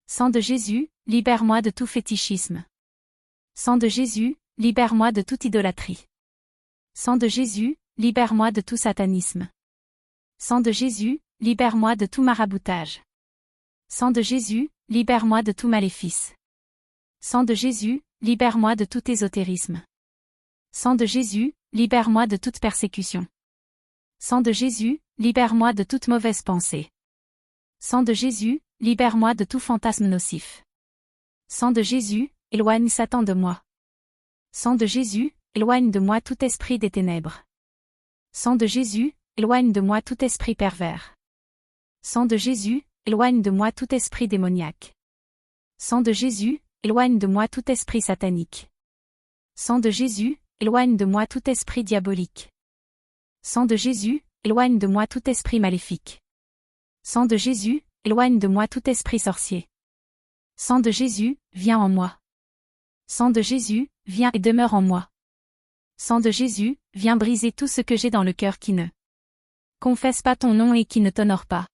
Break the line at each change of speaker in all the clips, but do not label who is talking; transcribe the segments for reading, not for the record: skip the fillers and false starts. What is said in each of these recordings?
Sang de Jésus, libère-moi de tout fétichisme. Sang de Jésus, libère-moi de toute idolâtrie. Sang de Jésus, libère-moi de tout satanisme. Sang de Jésus, libère-moi de tout maraboutage. Sang de Jésus, libère-moi de tout maléfice. Sang de Jésus, libère-moi de tout ésotérisme. Sang de Jésus, libère-moi de toute persécution. Sang de Jésus, libère-moi de toute mauvaise pensée. Sang de Jésus, libère-moi de tout fantasme nocif. Sang de Jésus, éloigne Satan de moi. Sang de Jésus, éloigne de moi tout esprit des ténèbres. Sang de Jésus, éloigne de moi tout esprit pervers. Sang de Jésus, éloigne de moi tout esprit démoniaque. Sang de Jésus, éloigne de moi tout esprit satanique. Sang de Jésus, éloigne de moi tout esprit diabolique. Sang de Jésus, éloigne de moi tout esprit maléfique. Sang de Jésus, éloigne de moi tout esprit sorcier. Sang de Jésus, viens en moi. Sang de Jésus, viens et demeure en moi. Sang de Jésus, viens briser tout ce que j'ai dans le cœur qui ne confesse pas ton nom et qui ne t'honore pas.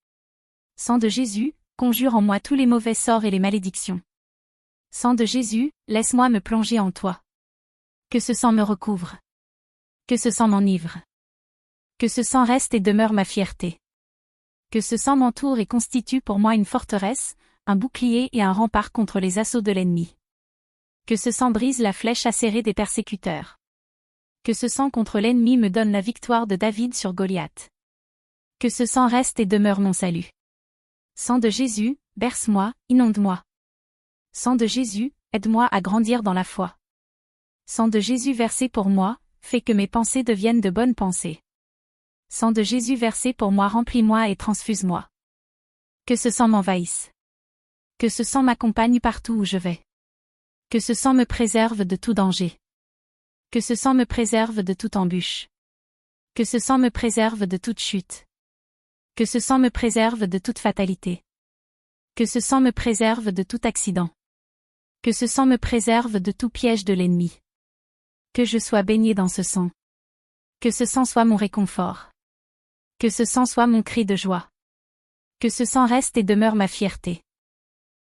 Sang de Jésus, conjure en moi tous les mauvais sorts et les malédictions. Sang de Jésus, laisse-moi me plonger en toi. Que ce sang me recouvre. Que ce sang m'enivre. Que ce sang reste et demeure ma fierté. Que ce sang m'entoure et constitue pour moi une forteresse, un bouclier et un rempart contre les assauts de l'ennemi. Que ce sang brise la flèche acérée des persécuteurs. Que ce sang contre l'ennemi me donne la victoire de David sur Goliath. Que ce sang reste et demeure mon salut. Sang de Jésus, berce-moi, inonde-moi. Sang de Jésus, aide-moi à grandir dans la foi. Sang de Jésus versé pour moi, fais que mes pensées deviennent de bonnes pensées. Sang de Jésus versé pour moi, remplis-moi et transfuse-moi. Que ce sang m'envahisse. Que ce sang m'accompagne partout où je vais. Que ce sang me préserve de tout danger. Que ce sang me préserve de toute embûche. Que ce sang me préserve de toute chute. Que ce sang me préserve de toute fatalité. Que ce sang me préserve de tout accident. Que ce sang me préserve de tout piège de l'ennemi. Que je sois baigné dans ce sang. Que ce sang soit mon réconfort. Que ce sang soit mon cri de joie. Que ce sang reste et demeure ma fierté.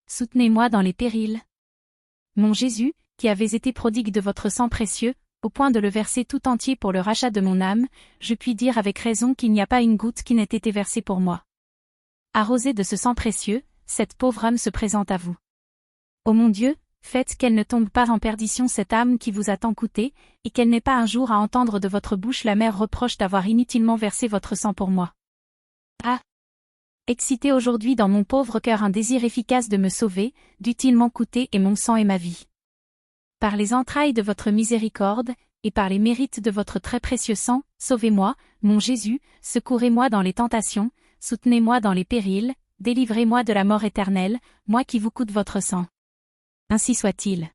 Soutenez-moi dans les périls. Mon Jésus, qui avez été prodigue de votre sang précieux, au point de le verser tout entier pour le rachat de mon âme, je puis dire avec raison qu'il n'y a pas une goutte qui n'ait été versée pour moi. Arrosée de ce sang précieux, cette pauvre âme se présente à vous. Ô mon Dieu, faites qu'elle ne tombe pas en perdition cette âme qui vous a tant coûté, et qu'elle n'ait pas un jour à entendre de votre bouche l'amère reproche d'avoir inutilement versé votre sang pour moi. Ah! Excitez aujourd'hui dans mon pauvre cœur un désir efficace de me sauver, d'utilement coûter et mon sang et ma vie. Par les entrailles de votre miséricorde, et par les mérites de votre très précieux sang, sauvez-moi, mon Jésus, secourez-moi dans les tentations, soutenez-moi dans les périls, délivrez-moi de la mort éternelle, moi qui vous coûte votre sang. Ainsi soit-il.